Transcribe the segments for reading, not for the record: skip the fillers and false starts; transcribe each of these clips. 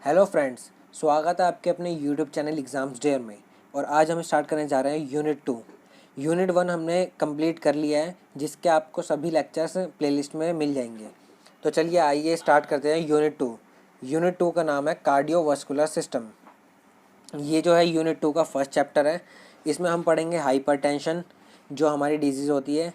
Hello friends, स्वागत है आपके अपने यूट्यूब चैनल एग्ज़ाम्स डेयर में। और आज हम स्टार्ट करने जा रहे हैं यूनिट 2। यूनिट 1 हमने कंप्लीट कर लिया है, जिसके आपको सभी लेक्चर्स प्लेलिस्ट में मिल जाएंगे। तो चलिए आइए स्टार्ट करते हैं यूनिट 2। यूनिट 2 का नाम है कार्डियोवास्कुलर सिस्टम। ये जो है यूनिट 2 का फर्स्ट चैप्टर है। इसमें हम पढ़ेंगे हाइपरटेंशन, जो हमारी डिजीज़ होती है।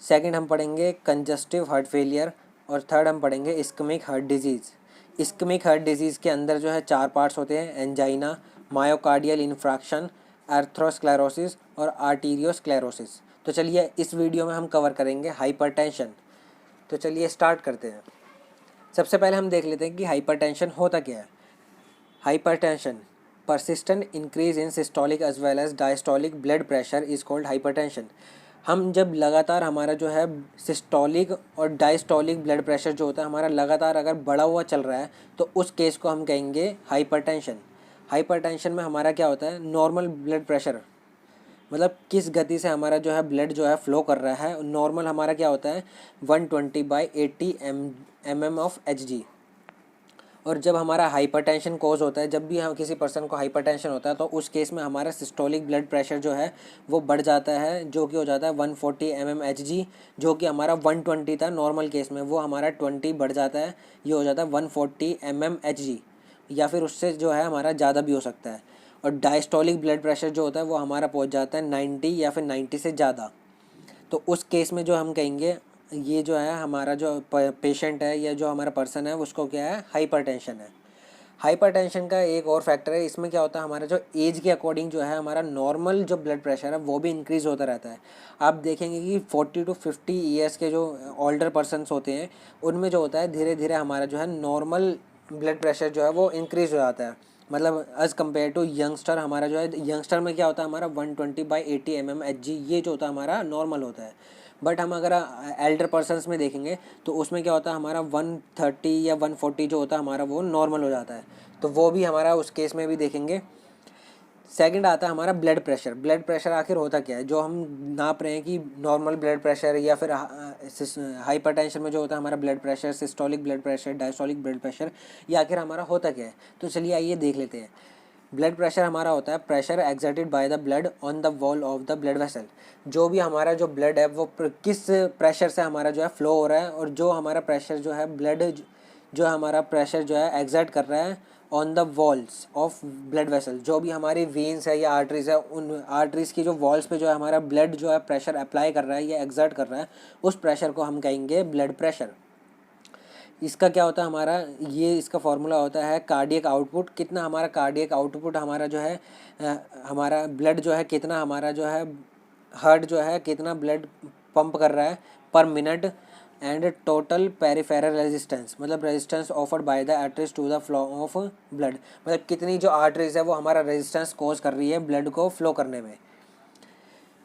सेकंड हम पढ़ेंगे कंजस्टिव हार्ट फेलियर। और थर्ड हम पढ़ेंगे ischemic heart disease. Ischemic heart disease के अंदर जो है 4 पार्ट्स होते हैं: एंजाइना, मायोकार्डियल इन्फ्रैक्शन, एर्थ्रोस्क्लेरोसिस और आर्टीरियोस्क्लेरोसिस। तो चलिए इस वीडियो में हम कवर करेंगे हाइपरटेंशन। तो चलिए स्टार्ट करते हैं। सबसे पहले हम देख लेते हैं कि हाइपरटेंशन होता क्या है। Hypertension, persistent increase in systolic as well as diastolic blood pressure is called hypertension। हम जब लगातार हमारा जो है सिस्टोलिक और डायस्टोलिक ब्लड प्रेशर जो होता है हमारा लगातार अगर बढ़ा हुआ चल रहा है, तो उस केस को हम कहेंगे हाइपरटेंशन। हाइपरटेंशन में हमारा क्या होता है, नॉर्मल ब्लड प्रेशर, मतलब किस गति से हमारा जो है ब्लड जो है फ्लो कर रहा है, नॉर्मल हमारा क्या होता है 120/80 mm ऑफ Hg। और जब हमारा हाइपरटेंशन कोज होता है, जब भी हम किसी पर्सन को हाइपरटेंशन होता है, तो उस केस में हमारा सिस्टोलिक ब्लड प्रेशर जो है वो बढ़ जाता है, जो कि हो जाता है 140 mmHg, जो कि हमारा 120 था नॉर्मल केस में, वो हमारा 20 बढ़ जाता है, ये हो जाता है 140 mmHg, या फिर उससे जो है हमारा ज़्यादा भी हो सकता है। और डायस्टोलिक ब्लड प्रेशर जो होता है वो हमारा पहुँच जाता है 90 या फिर 90 से ज़्यादा। तो उस केस में जो हम कहेंगे ये जो है हमारा जो पेशेंट है या जो हमारा पर्सन है उसको क्या है, हाइपरटेंशन है। हाइपरटेंशन का एक और फैक्टर है, इसमें क्या होता है हमारा जो एज के अकॉर्डिंग जो है हमारा नॉर्मल जो ब्लड प्रेशर है वो भी इंक्रीज़ होता रहता है। आप देखेंगे कि 40 to 50 ईयर्स के जो ओल्डर पर्सनस होते हैं उनमें जो होता है धीरे धीरे हमारा जो है नॉर्मल ब्लड प्रेशर जो है वो इंक्रीज़ हो जाता है। मतलब एज़ कम्पेयर टू यंगस्टर, हमारा जो है यंगस्टर में क्या होता है हमारा 120/80 mmHg, ये जो होता है हमारा नॉर्मल होता है। बट हम अगर एल्डर पर्सनस में देखेंगे तो उसमें क्या होता है हमारा 130 या 140 जो होता है हमारा वो नॉर्मल हो जाता है। तो वो भी हमारा उस केस में भी देखेंगे। सेकंड आता है हमारा ब्लड प्रेशर। ब्लड प्रेशर आखिर होता क्या है, जो हम नाप रहे हैं कि नॉर्मल ब्लड प्रेशर या फिर हाइपरटेंशन में जो होता है हमारा blood pressure, systolic blood pressure, diastolic blood pressure, ये आखिर हमारा होता क्या है। तो चलिए आइए देख लेते हैं। ब्लड प्रेशर हमारा होता है pressure exerted by the blood on the wall of the blood vessel. जो भी हमारा जो ब्लड है वो किस प्रेशर से हमारा जो है फ्लो हो रहा है, और जो हमारा प्रेशर जो है ब्लड जो हमारा प्रेशर जो है एक्सर्ट कर रहा है on the walls of blood vessel, जो भी हमारी वेन्स है या आर्टरीज है, उन आर्टरीज की जो वॉल्स पे जो है हमारा ब्लड जो है प्रेशर अप्लाई कर रहा है या एक्सर्ट कर रहा है, उस प्रेशर को हम कहेंगे ब्लड प्रेशर। इसका क्या होता है हमारा, ये इसका फॉर्मूला होता है कार्डियक आउटपुट। कितना हमारा कार्डियक आउटपुट हमारा जो है हमारा ब्लड जो है कितना हमारा जो है हार्ट जो है कितना ब्लड पंप कर रहा है per minute, and total peripheral resistance, मतलब resistance offered by the arteries to the flow of blood, मतलब कितनी जो आर्टरीज है वो हमारा रेजिस्टेंस कोज कर रही है ब्लड को फ्लो करने में।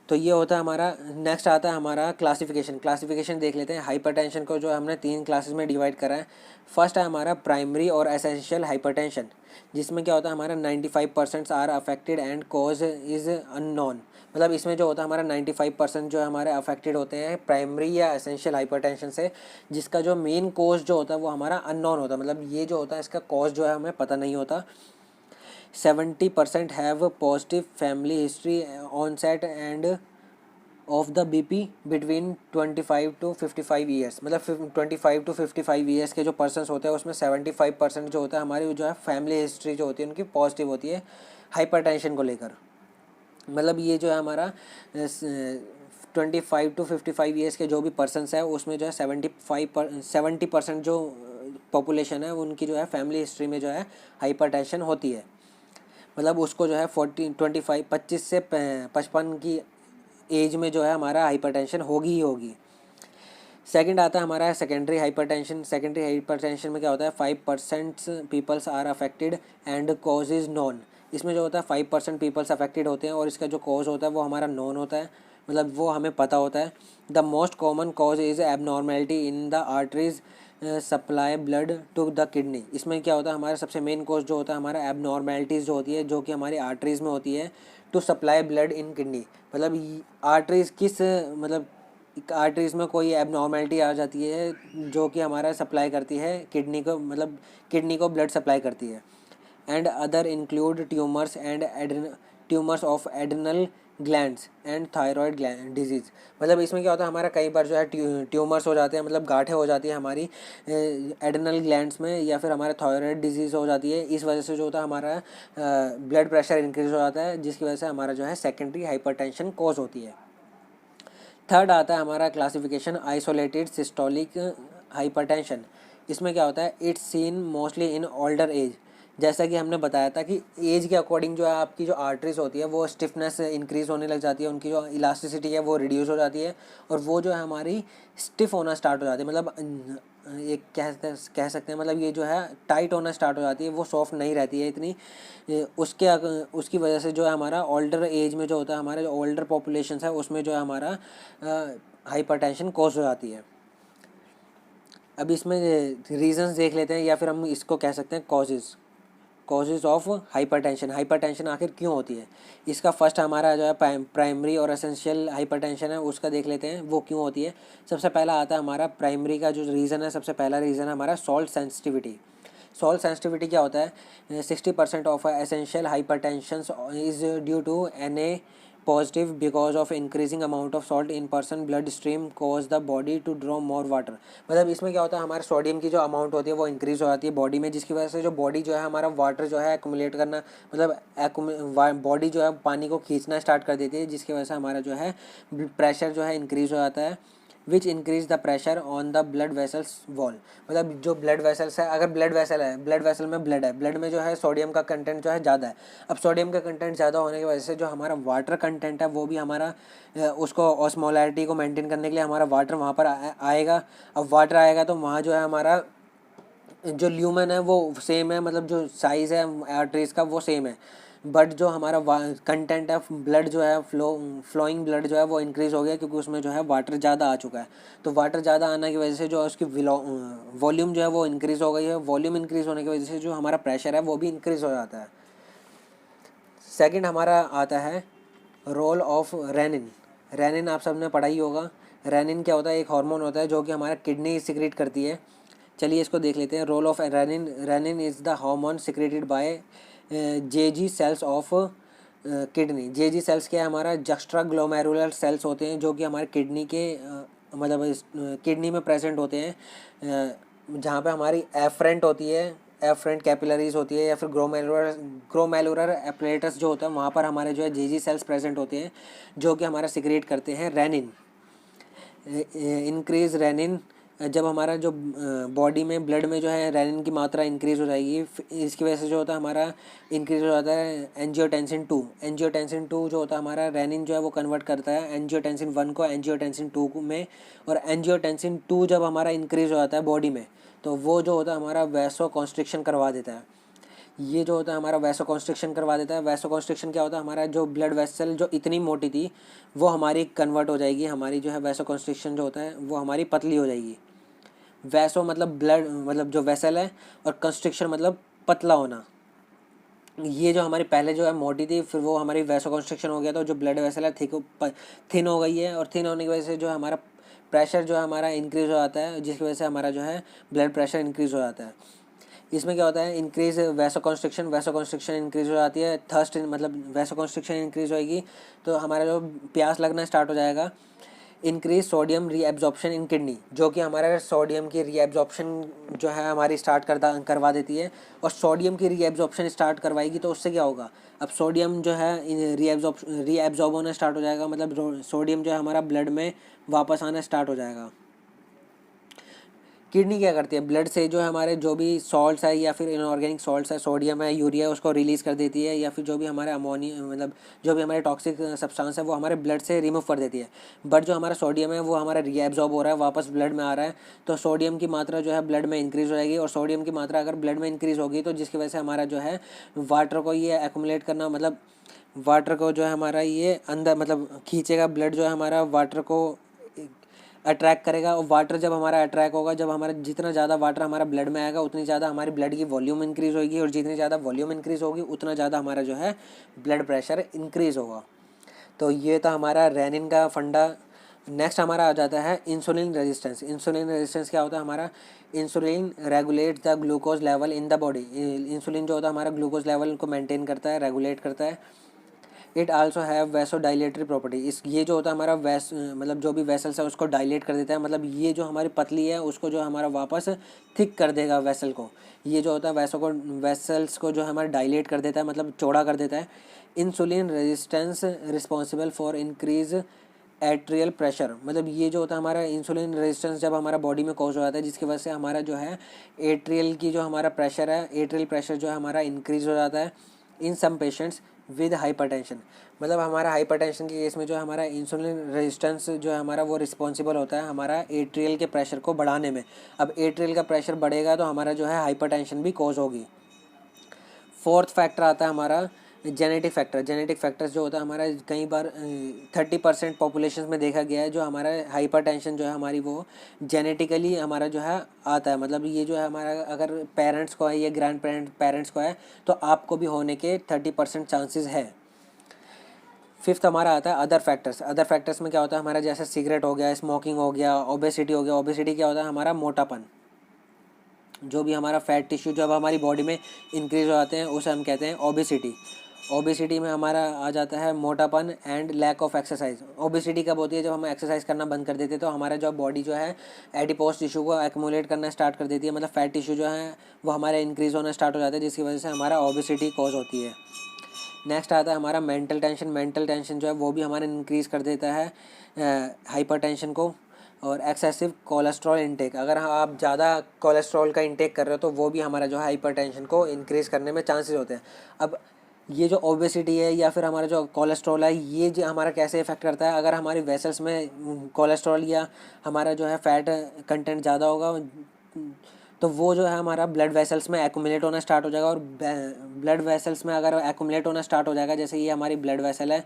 तो ये होता है हमारा। नेक्स्ट आता है हमारा क्लासिफिकेशन। क्लासिफिकेशन देख लेते हैं। हाइपरटेंशन को जो हमने 3 क्लासेस में डिवाइड करा है। फर्स्ट है हमारा प्राइमरी और एसेंशियल हाइपरटेंशन, जिसमें क्या होता है हमारा 95% are affected and cause is unknown. मतलब इसमें जो होता है हमारा 95% जो है हमारे अफेक्टेड होते हैं प्राइमरी या एसेंशियल हाइपरटेंशन से, जिसका जो मेन कॉज जो होता है वो हमारा अननोन होता है। मतलब ये जो होता है इसका कॉज जो है हमें पता नहीं होता। 70% have positive family history onset and of the BP between 25 to 55 years. मतलब 25 to 55 ईयर्स के जो पर्सनस होते हैं उसमें 75% जो होता है हमारी जो है फैमिली हिस्ट्री जो होती है उनकी पॉजिटिव होती है हाइपरटेंशन को लेकर। मतलब ये जो है हमारा 25 to 55 ईयर्स के जो भी पर्सनस है उसमें जो है 70% जो पॉपुलेशन है उनकी जो है फैमिली हिस्ट्री में जो है हाइपरटेंशन होती है। मतलब उसको जो है 25 से 55 की एज में जो है हमारा हाइपरटेंशन होगी ही होगी। सेकंड आता है हमारा सेकेंडरी हाइपरटेंशन। सेकेंडरी हाइपरटेंशन में क्या होता है 5% peoples are affected and cause is known. इसमें जो होता है 5% पीपल्स अफेक्टेड होते हैं और इसका जो कॉज होता है वो हमारा नॉन होता है, मतलब वो हमें पता होता है। The most common cause is abnormality in the arteries supply blood to the kidney. इसमें क्या होता है हमारा सबसे मेन कॉज जो होता है हमारा एबनॉर्मेलिटीज़ जो होती है, जो कि हमारी आर्टरीज़ में होती है, to supply blood in kidney. मतलब आर्टरीज़ किस, मतलब आर्टरीज़ में कोई एबनॉर्मेलिटी आ जाती है जो कि हमारा सप्लाई करती है किडनी को, मतलब किडनी को ब्लड सप्लाई करती है। And other include tumours and tumours of adrenal glands and thyroid gland disease. मतलब इसमें क्या होता है, हमारा कई बार जो है ट्यूमर्स हो जाते हैं, मतलब गांठें हो जाती है हमारी एड्रिनल ग्लैंड्स में, या फिर हमारे थायराइड डिजीज़ हो जाती है। इस वजह से जो होता है हमारा ब्लड प्रेशर इंक्रीज़ हो जाता है, जिसकी वजह से हमारा जो है सेकेंडरी हाइपरटेंशन कॉज होती है। थर्ड आता है हमारा क्लासिफिकेशन आइसोलेटेड सिस्टोलिक हाइपरटेंशन। इसमें क्या होता है, it's seen mostly in older age. जैसा कि हमने बताया था कि एज के अकॉर्डिंग जो है आपकी जो आर्टरीज होती है वो स्टिफनेस इंक्रीज़ होने लग जाती है, उनकी जो इलास्टिसिटी है वो रिड्यूस हो जाती है, और वो जो है हमारी स्टिफ होना स्टार्ट हो जाती है। मतलब एक कह सकते हैं, मतलब ये जो है टाइट होना स्टार्ट हो जाती है, वो सॉफ्ट नहीं रहती है इतनी। उसकी वजह से जो है हमारा ओल्डर एज में जो होता है, हमारे जो ओल्डर पॉपुलेशन है उसमें जो है हमारा हाइपरटेंशन कॉज हो जाती है। अब इसमें रीजंस देख लेते हैं, या फिर हम इसको कह सकते हैं कॉजेज़ ऑफ हाइपरटेंशन। हाइपरटेंशन आखिर क्यों होती है। इसका फर्स्ट हमारा जो है प्राइमरी और एसेंशियल हाइपरटेंशन है, उसका देख लेते हैं वो क्यों होती है। सबसे पहला आता है हमारा प्राइमरी का जो रीज़न है, सबसे पहला रीज़न है हमारा सॉल्ट सेंसिटिविटी। सॉल्ट सेंसिटिविटी क्या होता है, 60% of essential hypertension is due to Na positive because of increasing amount of salt in person blood stream cause the body to draw more water। मतलब इसमें क्या होता है, हमारे सोडियम की जो अमाउंट होती है वो इंक्रीज़ हो जाती है बॉडी में, जिसकी वजह से जो बॉडी जो है हमारा वाटर जो है एक्यूमुलेट करना, मतलब बॉडी जो है पानी को खींचना स्टार्ट कर देती है, जिसकी वजह से हमारा जो है प्रेशर जो है इंक्रीज़ हो जाता है, विच increase the pressure on the blood vessels wall. मतलब जो ब्लड वेसल्स है, अगर ब्लड वेसल है, ब्लड वेसल में ब्लड है, ब्लड में जो है सोडियम का कंटेंट जो है ज़्यादा है। अब सोडियम का कंटेंट ज़्यादा होने की वजह से जो हमारा वाटर कंटेंट है वो भी हमारा उसको ऑस्मोलैरिटी को मेंटेन करने के लिए हमारा वाटर वहाँ पर आएगा। अब वाटर आएगा तो वहाँ जो है हमारा जो ल्यूमेन है वो सेम है, मतलब जो साइज़ है आर्टरीज का वो सेम है, बट जो हमारा कंटेंट है ब्लड जो है फ्लोइंग ब्लड जो है वो इंक्रीज़ हो गया, क्योंकि उसमें जो है वाटर ज़्यादा आ चुका है। तो वाटर ज़्यादा आने की वजह से जो उसकी वॉल्यूम जो है वो इंक्रीज़ हो गई है। वॉल्यूम इंक्रीज़ होने की वजह से जो हमारा प्रेशर है वो भी इंक्रीज़ हो जाता है। सेकंड हमारा आता है रोल ऑफ रेनिन। रेनिन आप सब ने पढ़ा ही होगा। रेनिन क्या होता है, एक हार्मोन होता है जो कि हमारा किडनी सिक्रेट करती है। चलिए इसको देख लेते हैं। Role of renin. Renin is the hormone secreted by JG cells of kidney. JG cells क्या है, हमारा जक्स्ट्रा ग्लोमेरुलर सेल्स होते हैं जो कि हमारे किडनी के मतलब किडनी में प्रेजेंट होते हैं, जहाँ पे हमारी एफरेंट होती है, एफरेंट कैपिलरीज होती है, या फिर ग्रोमेलुलर एपरेटस जो होता है वहाँ पर हमारे जो है जेजी सेल्स प्रेजेंट होते हैं जो कि हमारा सिक्रेट करते हैं रेनिन। इंक्रीज रेनिन, जब हमारा जो बॉडी में ब्लड में जो है रेनिन की मात्रा इंक्रीज़ हो जाएगी, इसकी वजह से जो होता है हमारा इंक्रीज़ हो जाता है एंजियोटेंसिन 2। एंजियोटेंसिन 2 जो होता है हमारा रेनिन जो है वो कन्वर्ट करता है एंजियोटेंसिन 1 को एंजियोटेंसिन 2 में, और एंजियोटेंसिन 2 जब हमारा इंक्रीज़ हो जाता है बॉडी में तो वो जो होता है हमारा वैसो कॉन्स्ट्रिक्शन करवा देता है। ये जो होता है हमारा वैसो कॉन्स्ट्रिक्शन करवा देता है। वैसो कॉन्स्ट्रिक्शन क्या होता है, हमारा जो ब्लड वेसल जो इतनी मोटी थी वो हमारी कन्वर्ट हो जाएगी, हमारी जो है वैसो कॉन्स्ट्रिक्शन जो होता है वो हमारी पतली हो जाएगी। वैसो मतलब ब्लड, मतलब जो वेसल है, और कंस्ट्रिक्शन मतलब पतला होना। ये जो हमारी पहले जो है मोटी थी, फिर वो हमारी वैसो कंस्ट्रिक्शन हो गया, तो जो ब्लड वेसल है थिन हो गई है, और थिन होने की वजह से जो हमारा प्रेशर जो है हमारा इंक्रीज़ हो जाता है, जिसकी वजह से हमारा जो है ब्लड प्रेशर इंक्रीज़ हो जाता है। इसमें क्या होता है, इंक्रीज वैसो कंस्ट्रिक्शन इंक्रीज़ हो जाती है। थर्स्ट मतलब वैसो कंस्ट्रिक्शन इंक्रीज़ होएगी तो हमारा जो प्यास लगना स्टार्ट हो जाएगा। इंक्रीज सोडियम रीएब्जॉर्प्शन इन किडनी, जो कि हमारा सोडियम की रीएब्जॉर्प्शन जो है हमारी करवा देती है, और सोडियम की रीएब्जॉर्प्शन स्टार्ट करवाएगी तो उससे क्या होगा, अब सोडियम जो है रीएब्जॉर्ब होना स्टार्ट हो जाएगा, मतलब सोडियम जो है हमारा ब्लड में वापस आना स्टार्ट हो जाएगा। किडनी क्या करती है, ब्लड से जो है हमारे जो भी सॉल्ट्स है या फिर इनऑर्गेनिक सॉल्ट्स है, सोडियम है, यूरिया है, उसको रिलीज़ कर देती है, या फिर जो भी हमारे अमोनिया मतलब जो भी हमारे टॉक्सिक सब्सटेंस है वो हमारे ब्लड से रिमूव कर देती है। बट जो हमारा सोडियम है वो हमारा रीएब्जॉर्ब हो रहा है, वापस ब्लड में आ रहा है, तो सोडियम की मात्रा जो है ब्लड में इंक्रीज़ हो जाएगी, और सोडियम की मात्रा अगर ब्लड में इंक्रीज़ होगी तो जिसकी वजह से हमारा जो है वाटर को ये एक्यूमुलेट करना, मतलब वाटर को जो है हमारा ये अंदर मतलब खींचेगा, ब्लड जो है हमारा वाटर को अट्रैक्ट करेगा, और वाटर जब हमारा अट्रैक्ट होगा, जब हमारा जितना ज़्यादा वाटर हमारा ब्लड में आएगा उतनी ज़्यादा हमारी ब्लड की वॉल्यूम इंक्रीज़ होगी, और जितनी ज़्यादा वॉल्यूम इंक्रीज़ होगी उतना ज़्यादा हमारा जो है ब्लड प्रेशर इंक्रीज़ होगा। तो ये था हमारा रेनिन का फंडा। नेक्स्ट हमारा आ जाता है इंसुलिन रेजिस्टेंस। इंसुलिन रेजिस्टेंस क्या होता है हमारा, insulin regulate the glucose level in the body. Insulin जो होता है हमारा ग्लूकोज लेवल को मेंटेन करता है, रेगुलेट करता है। It also have vaso dilatory property. इस ये जो होता है हमारा मतलब जो भी वेसल्स है उसको डायलेट कर देता है, मतलब ये जो हमारी पतली है उसको जो हमारा वापस थिक कर देगा वेसल को। ये जो होता है वेसल्स को जो हमारा डायलेट कर देता है, मतलब चौड़ा कर देता है। Insulin resistance responsible for increase atrial pressure, मतलब ये जो होता है हमारा इंसुलिन रेजिस्टेंस जब हमारा बॉडी में कॉज हो जाता है, जिसकी वजह से हमारा जो है एट्रियल की जो हमारा प्रेशर है, एट्रियल प्रेशर जो है हमारा इंक्रीज हो जाता है इन सम पेशेंट्स विद हाइपरटेंशन। मतलब हमारा हाइपरटेंशन के केस में जो हमारा इंसुलिन रेजिस्टेंस जो है हमारा वो रिस्पॉन्सिबल होता है हमारा एट्रियल के प्रेशर को बढ़ाने में। अब एट्रियल का प्रेशर बढ़ेगा तो हमारा जो है हाइपरटेंशन भी कॉज होगी। फोर्थ फैक्टर आता है हमारा जेनेटिक फैक्टर। जेनेटिक फैक्टर्स जो होता है हमारा कई बार 30% पॉपुलेशन में देखा गया है जो हमारा हाइपरटेंशन जो है हमारी वो जेनेटिकली हमारा जो है आता है। मतलब ये जो है हमारा अगर पेरेंट्स को है या ग्रैंड पेरेंट्स को है तो आपको भी होने के 30% चांसेस है। फिफ्थ हमारा आता है अदर फैक्टर्स। अदर फैक्टर्स में क्या होता है हमारा, जैसे सिगरेट हो गया, स्मोकिंग हो गया, ओबेसिटी हो गया। ओबेसिटी क्या होता है हमारा मोटापन, जो भी हमारा फैट टिश्यू जब हमारी बॉडी में इंक्रीज हो जाते हैं उसे हम कहते हैं ओबेसिटी। ओबेसिटी में हमारा आ जाता है मोटापन and lack of exercise. Obesity कब होती है, जब हम एक्सरसाइज करना बंद कर देते हैं तो हमारा जो बॉडी जो है एडिपोज टिश्यू को एक्यूमुलेट करना स्टार्ट कर देती है, मतलब फैट टिश्यू जो है वो हमारा इंक्रीज होना स्टार्ट हो जाता है, जिसकी वजह से हमारा ओबेसिटी कॉज होती है। नेक्स्ट आता है हमारा मेंटल टेंशन। मेंटल टेंशन जो है वो भी हमारा इंक्रीज कर देता है हाइपरटेंशन को। और एक्सेसिव कोलेस्ट्रॉल इंटेक, अगर आप ज़्यादा कोलेस्ट्रॉल का इंटेक कर रहे हो तो वो भी हमारा जो है हाइपरटेंशन को इंक्रीज करने में चांसेस होते हैं। अब ये जो ओबेसिटी है या फिर हमारा जो कोलेस्ट्रॉल है ये जो हमारा कैसे इफेक्ट करता है, अगर हमारी वेसल्स में कोलेस्ट्रॉल या हमारा जो है फैट कंटेंट ज़्यादा होगा तो वो जो है हमारा ब्लड वेसल्स में एक्यूमुलेट होना स्टार्ट हो जाएगा। और ब्लड वेसल्स में अगर एक्यूमुलेट होना स्टार्ट हो जाएगा, जैसे ये हमारी ब्लड वेसल है,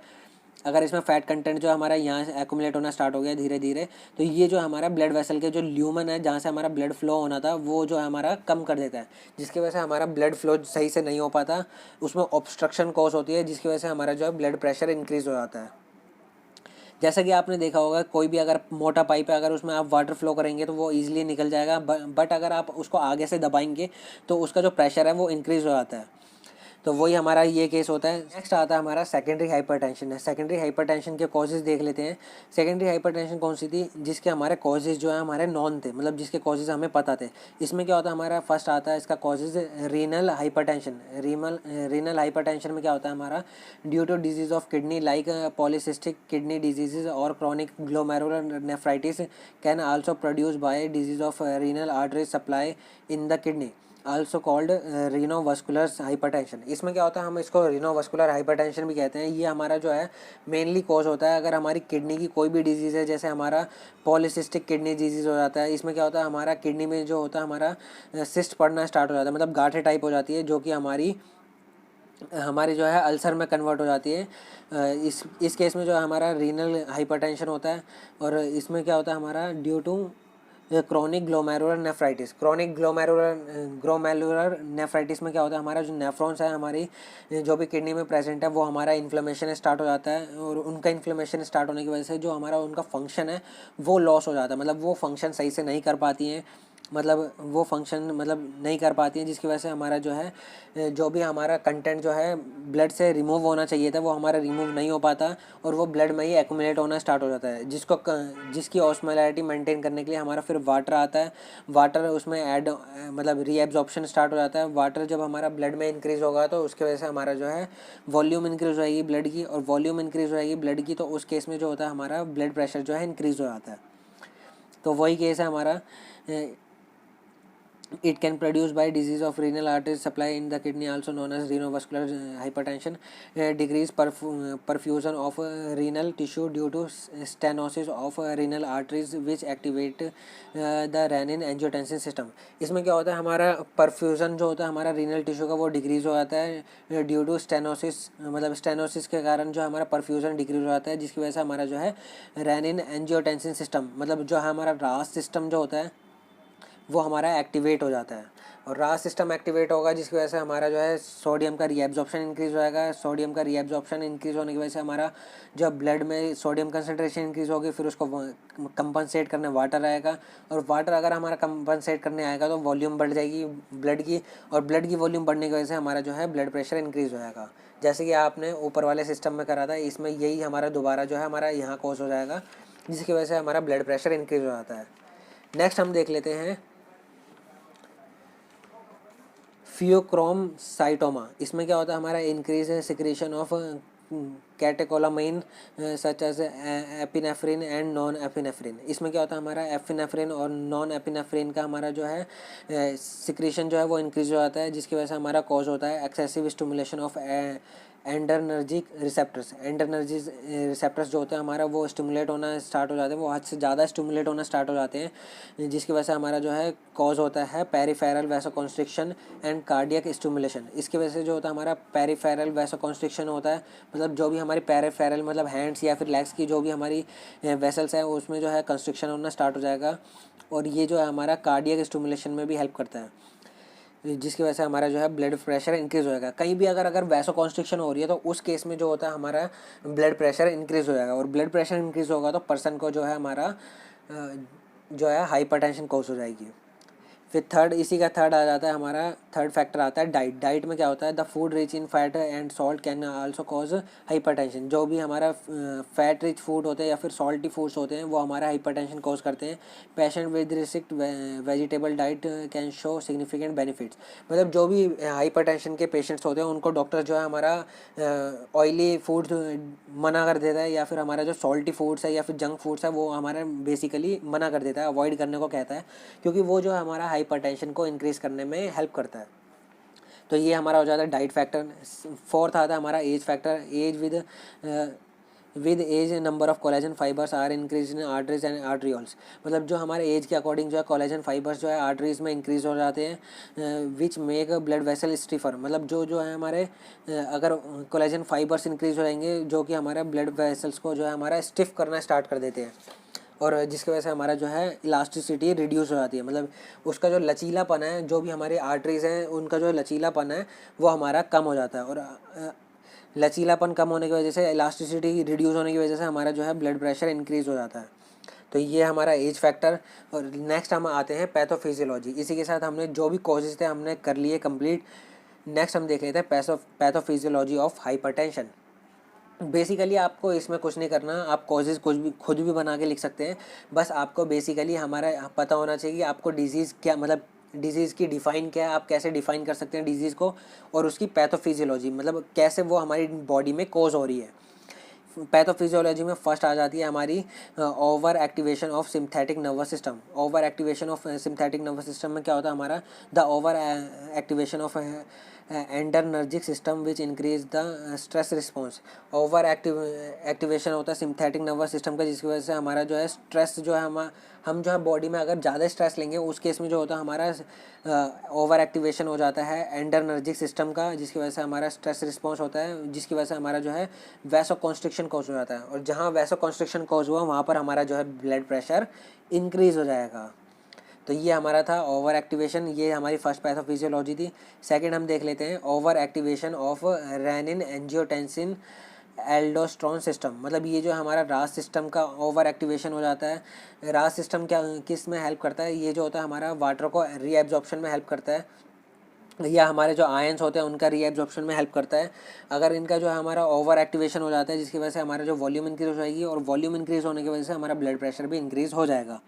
अगर इसमें फैट कंटेंट जो हमारा यहाँ से एक्यूमुलेट होना स्टार्ट हो गया धीरे धीरे, तो ये जो हमारा ब्लड वेसल के जो ल्यूमन है जहाँ से हमारा ब्लड फ्लो होना था वो जो है हमारा कम कर देता है, जिसकी वजह से हमारा ब्लड फ्लो सही से नहीं हो पाता, उसमें ऑब्स्ट्रक्शन कॉज होती है, जिसकी वजह से हमारा जो है ब्लड प्रेशर इंक्रीज हो जाता है। जैसा कि आपने देखा होगा कोई भी अगर मोटा पाइप है, अगर उसमें आप वाटर फ्लो करेंगे तो वो ईजिली निकल जाएगा, बट अगर आप उसको आगे से दबाएंगे तो उसका जो प्रेशर है वो इंक्रीज हो जाता है। तो वही हमारा ये केस होता है। नेक्स्ट आता है हमारा सेकेंडरी हाइपरटेंशन है। सेकेंडरी हाइपरटेंशन के कॉजेज देख लेते हैं। सेकेंडरी हाइपरटेंशन कौन सी थी, जिसके हमारे कॉजेज जो है हमारे नॉन थे, मतलब जिसके कॉजेज हमें पता थे। इसमें क्या होता है हमारा फर्स्ट आता है इसका causes renal hypertension. Renal hypertension में क्या होता है हमारा, due to disease of kidney like polycystic kidney diseases और chronic glomerular nephritis can also produce by disease of renal artery supply in the kidney also called renovascular hypertension. इसमें क्या होता है, हम इसको रीनोवास्कुलर हाइपरटेंशन भी कहते हैं। ये हमारा जो है मेनली कॉज होता है अगर हमारी किडनी की कोई भी डिजीज़ है, जैसे हमारा पॉलीसिस्टिक किडनी डिजीज़ हो जाता है। इसमें क्या होता है हमारा किडनी में जो होता है हमारा सिस्ट पड़ना स्टार्ट हो जाता है, मतलब गांठें टाइप हो जाती है, जो कि हमारी जो है अल्सर में कन्वर्ट हो जाती है। इस केस में जो हमारा रीनल हाइपरटेंशन होता है। और इसमें क्या होता है हमारा due to chronic glomerular nephritis. Chronic glomerular nephritis में क्या होता है हमारा जो नेफ्रॉन्स है हमारी जो भी किडनी में प्रेजेंट है वो हमारा इन्फ्लेमेशन स्टार्ट हो जाता है, और उनका इन्फ्लेमेशन स्टार्ट होने की वजह से जो हमारा उनका फंक्शन है वो लॉस हो जाता है, मतलब वो फंक्शन सही से नहीं कर पाती हैं, मतलब वो फंक्शन मतलब नहीं कर पाती हैं, जिसकी वजह से हमारा जो है जो भी हमारा कंटेंट जो है ब्लड से रिमूव होना चाहिए था वो हमारा रिमूव नहीं हो पाता, और वो ब्लड में ही एक्यूमुलेट होना स्टार्ट हो जाता है, जिसकी ऑस्मोलैरिटी मेंटेन करने के लिए हमारा फिर वाटर आता है। वाटर उसमें ऐड मतलब रीएब्जॉर्प्शन स्टार्ट हो जाता है। वाटर जब हमारा ब्लड में इंक्रीज होगा तो उसकी वजह से हमारा जो है वॉल्यूम इंक्रीज होएगी ब्लड की, और वॉल्यूम इंक्रीज होएगी ब्लड की तो उस केस में जो होता है हमारा ब्लड प्रेशर जो है इंक्रीज हो जाता है। तो वही केस है हमारा। It can produce by disease of renal artery supply in the kidney, also known as renovascular hypertension. Decrease perfusion of renal tissue due to stenosis of renal arteries, which activate the renin angiotensin system. इसमें क्या होता है हमारा perfusion जो होता है हमारा renal tissue का वो डिक्रीज हो जाता है ड्यू टू स्टेनोसिस, मतलब स्टेनोसिस के कारण जो हमारा परफ्यूजन डिक्रीज हो जाता है, जिसकी वजह से हमारा जो है रेनिन एंजियोटेंसिन सिस्टम, मतलब जो है हमारा रास सिस्टम जो होता है वो हमारा एक्टिवेट हो जाता है और रास सिस्टम एक्टिवेट होगा, जिसकी वजह से हमारा जो है सोडियम का रीएब्जॉर्प्शन इंक्रीज़ हो जाएगा। सोडियम का रीएब्जॉर्प्शन इंक्रीज़ होने की वजह से हमारा जो ब्लड में सोडियम कंसनट्रेशन इंक्रीज़ होगी, फिर उसको कंपनसेट करने वाटर आएगा, और वाटर अगर हमारा कंपनसेट करने आएगा तो वॉल्यूम बढ़ जाएगी ब्लड की, और ब्लड की वॉल्यूम बढ़ने की वजह से हमारा जो है ब्लड प्रेशर इंक्रीज़ हो जाएगा। जैसे कि आपने ऊपर वाले सिस्टम में करा था, इसमें यही हमारा दोबारा जो है हमारा यहाँ कॉज हो जाएगा, जिसकी वजह से हमारा ब्लड प्रेशर इंक्रीज़ हो जाता है। नेक्स्ट हम देख लेते हैं फियोक्रोमसाइटोमा। इसमें क्या होता है, हमारा इंक्रीज है secretion of catecholamine such as epinephrine and non epinephrine. इसमें क्या होता है, हमारा एपिनेफ्रिन और नॉन एपिनेफ्रिन का हमारा जो है सिक्रेशन जो है वो इंक्रीज हो जाता है, जिसकी वजह से हमारा कॉज होता है excessive stimulation of adrenergic receptors. Adrenergic receptors जो होते हैं हमारा वो स्टिमुलेट होना स्टार्ट हो जाते हैं, वो हद से ज़्यादा स्टिमुलेट होना स्टार्ट हो जाते हैं, जिसकी वजह से हमारा जो है कॉज होता है peripheral vasoconstriction and cardiac stimulation. इसकी वजह से जो होता है हमारा पेरिफेरल वैसोकॉन्स्ट्रिक्शन होता है, मतलब जो भी हमारी पेरिफेरल मतलब हैंड्स या फिर लेग्स की जो भी हमारी वेसल्स है उसमें जो है कंस्ट्रिक्शन होना स्टार्ट हो जाएगा, और ये जो है हमारा कार्डियक स्टिमुलेशन में भी हेल्प करता है, जिसकी वजह से हमारा जो है ब्लड प्रेशर इंक्रीज़ हो जाएगा। कहीं भी अगर वैसो कॉन्स्ट्रिक्शन हो रही है तो उस केस में जो होता है हमारा ब्लड प्रेशर इंक्रीज़ हो जाएगा, और ब्लड प्रेशर इंक्रीज़ होगा तो पर्सन को जो है हमारा जो है हाइपरटेंशन कॉज हो जाएगी। फिर थर्ड, इसी का थर्ड आ जाता है हमारा, थर्ड फैक्टर आता है डाइट। डाइट में क्या होता है, the food rich in fat and salt can also cause hypertension. जो भी हमारा फैट रिच फूड होते हैं या फिर सॉल्टी फूड्स होते हैं वो हमारा हाइपरटेंशन कॉज करते हैं। Patient with restrict vegetable diet can show significant benefits. मतलब जो भी हाइपरटेंशन के पेशेंट्स होते हैं उनको डॉक्टर जो है हमारा ऑयली फूड मना कर देता है, या फिर हमारा जो सॉल्टी फूड्स है या फिर जंक फूड्स है वो हमारा बेसिकली मना कर देता है, अवॉइड करने को कहता है, क्योंकि वो जो है हमारा हाइपरटेंशन को इंक्रीज़ करने में हेल्प करता है। तो ये हमारा हो जाता है डाइट फैक्टर। फोर्थ आता है हमारा age factor. Age with age number of collagen fibres are increase in arteries and arterioles. मतलब जो हमारे एज के अकॉर्डिंग जो है कोलेजन फाइबर्स जो है आर्टरीज में इंक्रीज हो जाते हैं, which make blood vessel stiffer. मतलब जो है हमारे अगर कोलेजन फाइबर्स इंक्रीज हो जाएंगे जो कि हमारे ब्लड वेसल्स को जो है हमारा स्टिफ करना स्टार्ट कर देते हैं, और जिसकी वजह से हमारा जो है इलास्टिसिटी रिड्यूस हो जाती है। मतलब उसका जो लचीलापन है, जो भी हमारे आर्टरीज हैं उनका जो लचीलापन है वो हमारा कम हो जाता है, और लचीलापन कम होने की वजह से, इलास्टिसिटी रिड्यूस होने की वजह से हमारा जो है ब्लड प्रेशर इंक्रीज़ हो जाता है। तो ये हमारा एज फैक्टर। और नेक्स्ट हम आते हैं पैथोफिजियोलॉजी। इसी के साथ हमने जो भी कॉजेज थे हमने कर लिए कंप्लीट। नेक्स्ट हम देख लेते हैं पैथोफिजियोलॉजी ऑफ हाइपरटेंशन। बेसिकली आपको इसमें कुछ नहीं करना, आप कॉजेज़ कुछ भी खुद भी बना के लिख सकते हैं। बस आपको बेसिकली हमारा पता होना चाहिए कि आपको डिजीज़ क्या, मतलब डिजीज़ की डिफ़ाइन क्या है, आप कैसे डिफ़ाइन कर सकते हैं डिजीज़ को, और उसकी पैथोफिजियोलॉजी मतलब कैसे वो हमारी बॉडी में कॉज हो रही है। पैथोफिजियोलॉजी में फर्स्ट आ जाती है हमारी over activation of sympathetic nervous system. Over activation of sympathetic nervous system में क्या होता है हमारा, the over activation of adrenergic system which increase the stress response. Over activation होता है सिंथेटिक नर्वस सिस्टम का, जिसकी वजह से हमारा जो है स्ट्रेस जो है हम जो है बॉडी में अगर ज़्यादा स्ट्रेस लेंगे उस केस में जो होता है हमारा ओवर एक्टिवेशन हो जाता है एंडरनर्जिक सिस्टम का, जिसकी वजह से हमारा स्ट्रेस रिस्पॉन्स होता है, जिसकी वजह से हमारा जो है वैसो कॉन्स्ट्रिक्शन कॉज हो जाता है, और जहाँ वैसो कॉन्स्ट्रिक्शन कॉज हुआ वहाँ पर हमारा जो है ब्लड प्रेशर इंक्रीज़ हो जाएगा। तो ये हमारा था ओवर एक्टिवेशन, ये हमारी फर्स्ट पैथोफिजियोलॉजी थी। सेकंड हम देख लेते हैं over activation of renin angiotensin aldosterone system. मतलब ये जो हमारा रास सिस्टम का ओवर एक्टिवेशन हो जाता है। रास सिस्टम क्या किस में हेल्प करता है, ये जो होता है हमारा वाटर को रीएब्जॉर्प्शन में हेल्प करता है, या हमारे जो आयंस होते हैं उनका रीएब्जॉर्प्शन में हेल्प करता है। अगर इनका जो है हमारा ओवर एक्टिवेशन हो जाता है, जिसकी वजह से हमारा जो वॉल्यूम इंक्रीज़ हो जाएगी, और वॉल्यूम इंक्रीज़ होने की वजह से हमारा ब्लड प्रेशर भी इंक्रीज़ हो जाएगा।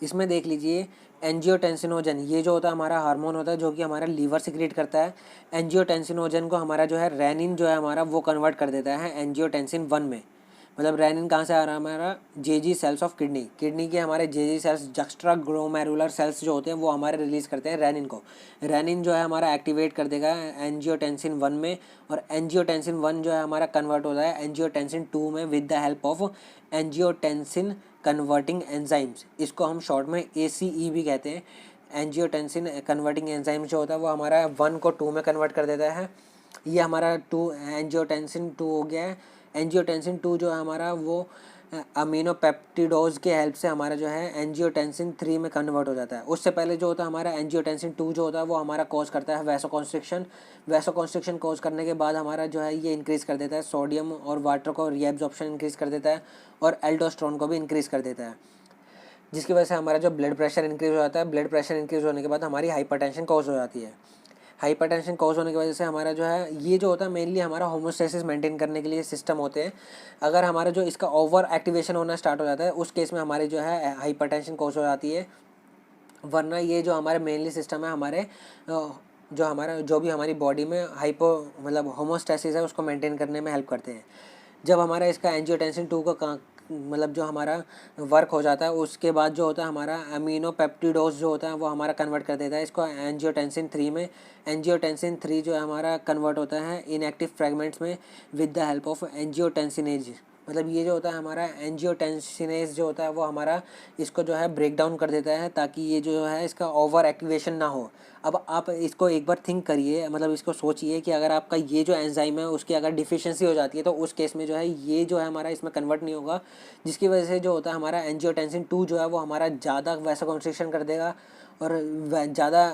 इसमें देख लीजिए एंजियोटेंसिनोजन, ये जो होता है हमारा हार्मोन होता है जो कि हमारा लीवर सिक्रीट करता है। एंजियोटेंसिनोजन को हमारा जो है रेनिन जो है हमारा वो कन्वर्ट कर देता है एंजियोटेंसिन 1 में। मतलब रेनिन कहाँ से आ रहा है, हमारा जेजी सेल्स ऑफ किडनी के हमारे JG cells juxtaglomerular cells जो होते हैं वो हमारे रिलीज़ करते हैं रेनिन को। रेनिन जो है हमारा एक्टिवेट कर देगा एंजियोटेंसिन 1 में, और एंजियोटेंसिन 1 जो है हमारा कन्वर्ट होता है एंजियोटेंसिन 2 में with the help of angiotensin converting enzymes. इसको हम शॉर्ट में ACE भी कहते हैं। एंजियोटेंसिन कन्वर्टिंग एंजाइम जो होता है वो हमारा 1 को 2 में कन्वर्ट कर देता है। ये हमारा 2 एंजियोटेंसिन 2 हो गया है। एंजियोटेंसिन 2 जो है हमारा वो अमीनोपेप्टिडोज के हेल्प से हमारा जो है एंजियोटेंसिन 3 में कन्वर्ट हो जाता है। उससे पहले जो होता है हमारा एंजियोटेंसिन 2 जो होता है वो हमारा कॉज करता है वैसोकॉन्स्ट्रिक्शन कॉज करने के बाद हमारा जो है ये इंक्रीज़ कर देता है सोडियम और वाटर को रीएब्जॉर्प्शन इंक्रीज़ कर देता है और एल्डोस्टेरोन को भी इंक्रीज़ कर देता है, जिसकी वजह से हमारा जो ब्लड प्रेशर इंक्रीज़ हो जाता है। ब्लड प्रेशर इंक्रीज़ होने के बाद हमारी हाइपरटेंशन कॉज हो जाती है। हाइपरटेंशन कॉज होने की वजह से हमारा जो है ये जो होता है मेनली हमारा होमोस्टेसिस मेंटेन करने के लिए सिस्टम होते हैं। अगर हमारा जो इसका ओवर एक्टिवेशन होना स्टार्ट हो जाता है उस केस में हमारी जो है हाइपरटेंशन कॉज हो जाती है। वरना ये जो हमारे मेनली सिस्टम है हमारे जो भी हमारी बॉडी में मतलब होमोस्टेसिस है उसको मेंटेन करने में हेल्प करते हैं। जब हमारा इसका एंजियोटेंसिन 2 का मतलब जो हमारा वर्क हो जाता है उसके बाद जो होता है हमारा अमीनोपेप्टिडोज जो होता है वो हमारा कन्वर्ट कर देता है इसको एंजियोटेंसिन 3 में। एंजियोटेंसिन 3 जो है हमारा कन्वर्ट होता है इनएक्टिव फ्रेगमेंट्स में विद द हेल्प ऑफ एंजियोटेंसिनेज। मतलब ये जो होता है हमारा एंजियोटेंसिनेज जो होता है वो हमारा इसको जो है ब्रेक डाउन कर देता है ताकि ये जो है इसका ओवर एक्टिवेशन ना हो। अब आप इसको एक बार थिंक करिए, मतलब इसको सोचिए कि अगर आपका ये जो एंजाइम है उसकी अगर डिफिशिएंसी हो जाती है तो उस केस में जो है ये जो है हमारा इसमें कन्वर्ट नहीं होगा, जिसकी वजह से जो होता है हमारा एंजियोटेंसिन 2 जो है वो हमारा ज़्यादा वैसोकॉन्स्ट्रिक्शन कर देगा और ज़्यादा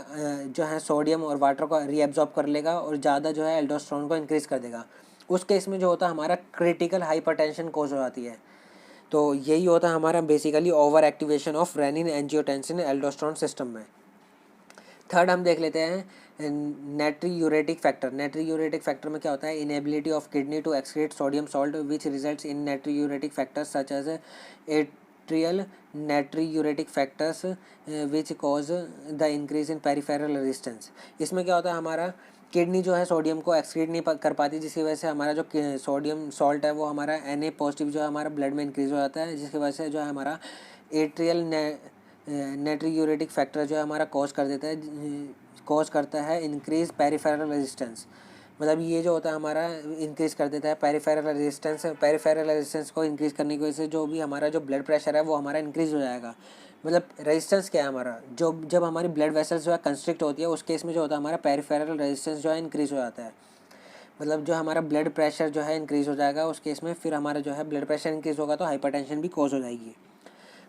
जो है सोडियम और वाटर को रीएब्जॉर्ब कर लेगा और ज़्यादा जो है एल्डोस्टेरोन को इंक्रीज़ कर देगा। उस केस में जो होता है हमारा क्रिटिकल हाइपरटेंशन कॉज हो जाती है। तो यही होता है हमारा basically over activation of renin angiotensin aldosterone system में। थर्ड हम देख लेते हैं नेट्रीयूरेटिक फैक्टर। नेट्रीयूरेटिक फैक्टर में क्या होता है, inability of kidney to excrete sodium salt which results in natriuretic factors such as atrial natriuretic factors which cause the increase in peripheral resistance. इसमें क्या होता है हमारा किडनी जो है सोडियम को एक्सक्रीट नहीं कर पाती, जिसकी वजह से हमारा जो सोडियम सॉल्ट है वो हमारा Na पॉजिटिव जो है हमारा ब्लड में इंक्रीज हो जाता है, जिसकी वजह से जो है हमारा एट्रियल नेट्रीयूरेटिक फैक्टर जो है हमारा कॉज करता है इंक्रीज पेरिफेरल रेजिस्टेंस। मतलब ये जो होता है हमारा इंक्रीज़ कर देता है पेरिफेरल रेजिस्टेंस को इंक्रीज़ करने की वजह से जो भी हमारा जो ब्लड प्रेशर है वो हमारा इंक्रीज़ हो जाएगा। मतलब रेजिस्टेंस क्या है हमारा, जो जब हमारी ब्लड वेसल्स जो है कंस्ट्रिक्ट होती है उस केस में जो होता है हमारा पेरिफेरल रेजिस्टेंस जो है इंक्रीज़ हो जाता है। मतलब जो हमारा ब्लड प्रेशर जो है इंक्रीज़ हो जाएगा उस केस में, फिर हमारा जो है ब्लड प्रेशर इंक्रीज़ होगा तो हाइपरटेंशन भी कॉज हो जाएगी।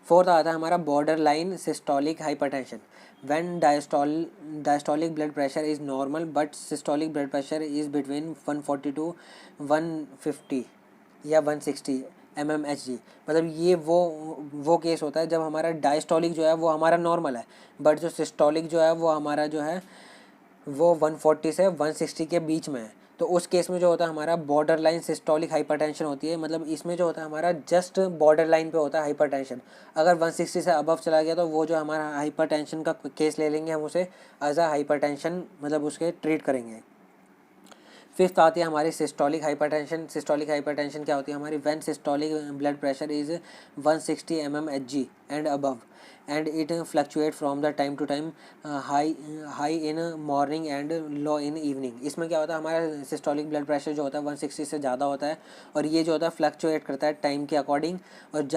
फोर्थ आता है हमारा borderline systolic hypertension. When diastolic blood pressure is normal but systolic blood pressure is between 140 to 150 या 160 mmHg। मतलब ये वो केस होता है जब हमारा डायस्टोलिक जो है वो हमारा नॉर्मल है, बट जो सिस्टोलिक जो है वो हमारा जो है वो 140 से 160 के बीच में है। तो उस केस में जो होता है हमारा बॉर्डर लाइन सिस्टोलिक हाइपरटेंशन होती है। मतलब इसमें जो होता है हमारा जस्ट बॉर्डर लाइन पे होता है हाइपरटेंशन। अगर 160 से अबव चला गया तो वो जो हमारा हाइपरटेंशन का केस ले लेंगे, हम उसे एज अ हाइपरटेंशन मतलब उसके ट्रीट करेंगे। फिफ्थ आती है हमारी सिस्टोलिक हाइपरटेंशन। सिस्टोलिक हाइपरटेंशन क्या होती है हमारी, when systolic blood pressure is 160 mmHg and above and it fluctuate from the time to time, high in morning and low in evening. इसमें क्या होता है हमारा सिस्टोलिक ब्लड प्रेशर जो होता है 160 से ज़्यादा होता है और ये जो होता है फ्लक्चुएट करता है टाइम के अकॉर्डिंग, और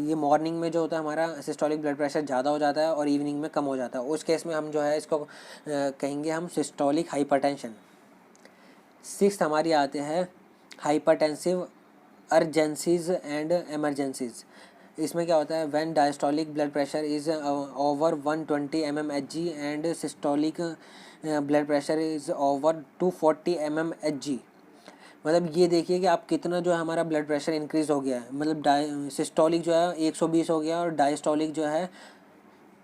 ये मॉर्निंग में जो होता है हमारा सिस्टोलिक ब्लड प्रेशर ज़्यादा हो जाता है और इवनिंग में कम हो जाता है। उस केस में हम जो है इसको कहेंगे हम सिस्टोलिक हाइपरटेंशन। सिक्स्थ हमारी आते हैं हाइपरटेंसिव अर्जेंसीज एंड एमरजेंसीज। इसमें क्या होता है, when diastolic blood pressure is over 120 mmHg and systolic blood pressure is over 240 mmHg। मतलब ये देखिए कि आप कितना जो है हमारा ब्लड प्रेशर इंक्रीज़ हो गया है। मतलब सिस्टोलिक जो है 120 हो गया और डायस्टोलिक जो है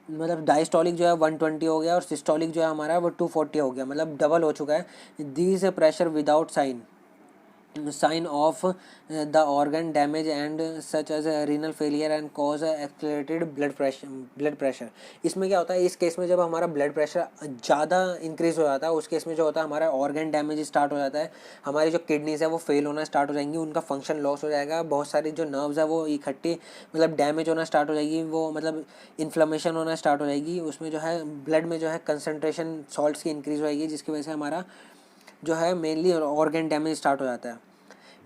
120 हो गया और सिस्टोलिक जो है हमारा वो 240 हो गया, मतलब डबल हो चुका है। This pressure without sign of the organ damage and such as renal failure and cause accelerated blood pressure. इसमें क्या होता है, इस केस में जब हमारा ब्लड प्रेशर ज़्यादा इंक्रीज़ हो जाता है उस केस में जो होता है हमारा ऑर्गन डैमेज स्टार्ट हो जाता है। हमारी जो किडनीज है वो फेल होना स्टार्ट हो जाएंगी, उनका फंक्शन लॉस हो जाएगा, बहुत सारी जो नर्व्स है वो इकट्ठी मतलब डैमेज होना स्टार्ट हो जाएगी, वो मतलब इन्फ्लेमेशन होना स्टार्ट हो जाएगी। उसमें जो है ब्लड में जो है कंसनट्रेशन सॉल्ट्स की इंक्रीज़ होएगी, जिसकी वजह से हमारा जो है मेनली ऑर्गन डैमेज स्टार्ट हो जाता है।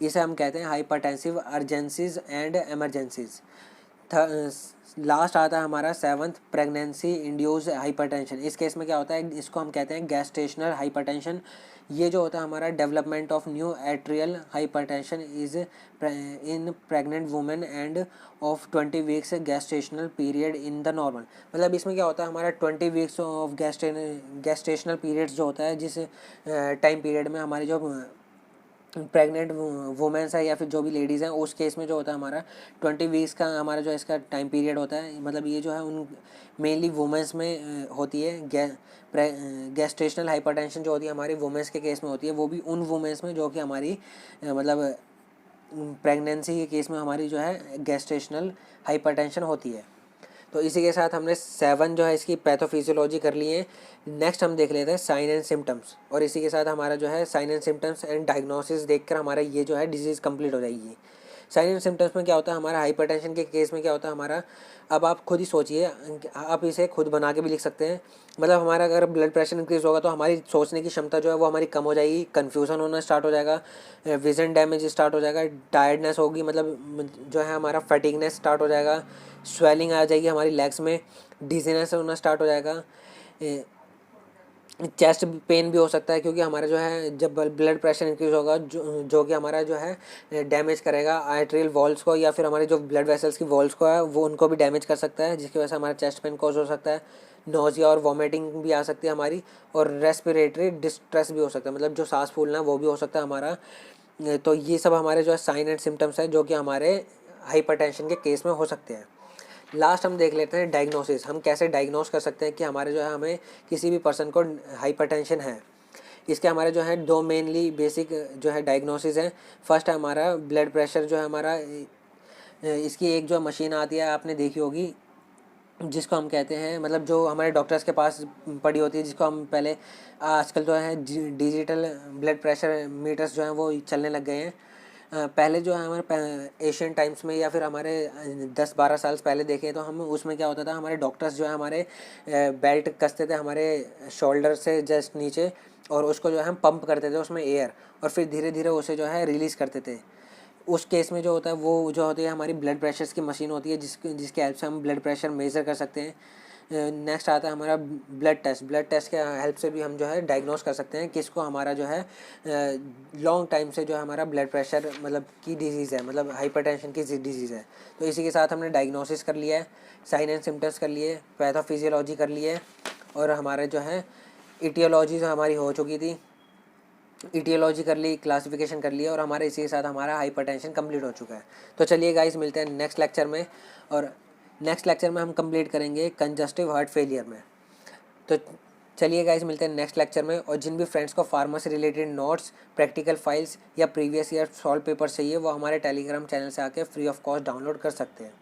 इसे हम कहते हैं hypertensive urgencies and emergencies. Last आता है हमारा 7th, प्रेगनेंसी इंड्यूस्ड हाइपरटेंशन। इस केस में क्या होता है, इसको हम कहते हैं गैस्टेशनल हाइपरटेंशन। ये जो होता है हमारा development of new atrial hypertension is in pregnant women end of 20 weeks gestational period in the normal. मतलब इसमें क्या होता है हमारा 20 वीक्स ऑफ गैस्टेशनल पीरियड्स जो होता है, जिस टाइम पीरियड में हमारी जो प्रेग्नेंट वुमेन्स है या फिर जो भी लेडीज़ हैं, उस केस में जो होता है हमारा 20 वीक्स का हमारा जो इसका टाइम पीरियड होता है। मतलब ये जो है उन मेनली वुमेन्स में होती है। गैस्ट्रेशनल हाइपरटेंशन जो होती है हमारी वुमेन्स के केस में होती है, वो भी उन वुमेन्स में जो कि हमारी मतलब प्रेगनेंसी के केस में हमारी जो है गैस्ट्रेशनल हाइपरटेंशन होती है। तो इसी के साथ हमने 7 जो है इसकी पैथोफिजियोलॉजी कर ली है। नेक्स्ट हम देख लेते हैं साइन एंड सिम्टम्स, और इसी के साथ हमारा जो है sign and symptoms and diagnosis देखकर हमारा ये जो है डिजीज़ कंप्लीट हो जाएगी। साइन एंड सिम्टम्स में क्या होता है हमारा हाइपरटेंशन के केस में क्या होता है हमारा, अब आप खुद ही सोचिए, आप इसे खुद बना के भी लिख सकते हैं। मतलब हमारा अगर ब्लड प्रेशर इंक्रीज़ होगा तो हमारी सोचने की क्षमता जो है वो हमारी कम हो जाएगी, कन्फ्यूज़न होना स्टार्ट हो जाएगा, विजन डैमेज स्टार्ट हो जाएगा, टायर्डनेस होगी, मतलब जो है हमारा फटीगनेस स्टार्ट हो जाएगा, स्वेलिंग आ जाएगी हमारी लेग्स में, डिजीनेस होना स्टार्ट हो जाएगा, चेस्ट पेन भी हो सकता है, क्योंकि हमारा जो है जब ब्लड प्रेशर इंक्रीज़ होगा जो कि हमारा जो है डैमेज करेगा आर्टेरियल वॉल्स को, या फिर हमारे जो ब्लड वेसल्स की वॉल्स को है वो उनको भी डैमेज कर सकता है, जिसकी वजह से हमारा चेस्ट पेन कॉज हो सकता है, नोजिया और वॉमिटिंग भी आ सकती है हमारी, और रेस्पिरेटरी डिस्ट्रेस भी हो सकता है, मतलब जो सांस फूलना वो भी हो सकता है हमारा। तो ये सब हमारे जो है साइन एंड सिम्टम्स है जो कि हमारे हाइपरटेंशन के केस में हो सकते हैं। लास्ट हम देख लेते हैं डायग्नोसिस, हम कैसे डायग्नोस कर सकते हैं कि हमारे जो है हमें किसी भी पर्सन को हाइपरटेंशन है। इसके हमारे जो है 2 मेनली बेसिक जो है डायग्नोसिस हैं। फर्स्ट है हमारा ब्लड प्रेशर जो है हमारा, इसकी एक जो मशीन आती है आपने देखी होगी, जिसको हम कहते हैं मतलब जो हमारे डॉक्टर्स के पास पड़ी होती है, जिसको हम पहले आजकल जो है डिजिटल ब्लड प्रेशर मीटर्स जो हैं वो चलने लग गए हैं। पहले जो है हमारे एशियन टाइम्स में या फिर हमारे 10-12 साल पहले देखें तो हम उसमें क्या होता था, हमारे डॉक्टर्स जो है हमारे बेल्ट कसते थे हमारे शोल्डर से जस्ट नीचे, और उसको जो है हम पंप करते थे उसमें एयर, और फिर धीरे धीरे उसे जो है रिलीज़ करते थे। उस केस में जो होता है वो जो होती है हमारी ब्लड प्रेशर की मशीन होती है, जिसके हेल्प से हम ब्लड प्रेशर मेज़र कर सकते हैं। नेक्स्ट आता है हमारा ब्लड टेस्ट के हेल्प से भी हम जो है डायग्नोस कर सकते हैं किसको हमारा जो है लॉन्ग टाइम से जो है हमारा ब्लड प्रेशर मतलब की डिजीज़ है, मतलब हाइपरटेंशन की डिजीज़ है। तो इसी के साथ हमने डायग्नोसिस कर लिया है, साइन एंड सिम्टम्स कर लिए, पैथोफिजियोलॉजी कर लिए, और हमारे जो है इटियोलॉजी जो हमारी हो चुकी थी, इटियोलॉजी कर ली, क्लासिफिकेशन कर लिया, और हमारे इसी के साथ हमारा हाइपरटेंशन कंप्लीट हो चुका है। तो चलिए गाइस मिलते हैं नेक्स्ट लेक्चर में, और नेक्स्ट लेक्चर में हम कंप्लीट करेंगे कंजस्टिव हार्ट फेलियर में। तो चलिए गाइस मिलते हैं नेक्स्ट लेक्चर में, और जिन भी फ्रेंड्स को फार्मा से रिलेटेड नोट्स, प्रैक्टिकल फाइल्स या प्रीवियस ईयर सॉल्व पेपर चाहिए वो हमारे टेलीग्राम चैनल से आके फ्री ऑफ कॉस्ट डाउनलोड कर सकते हैं।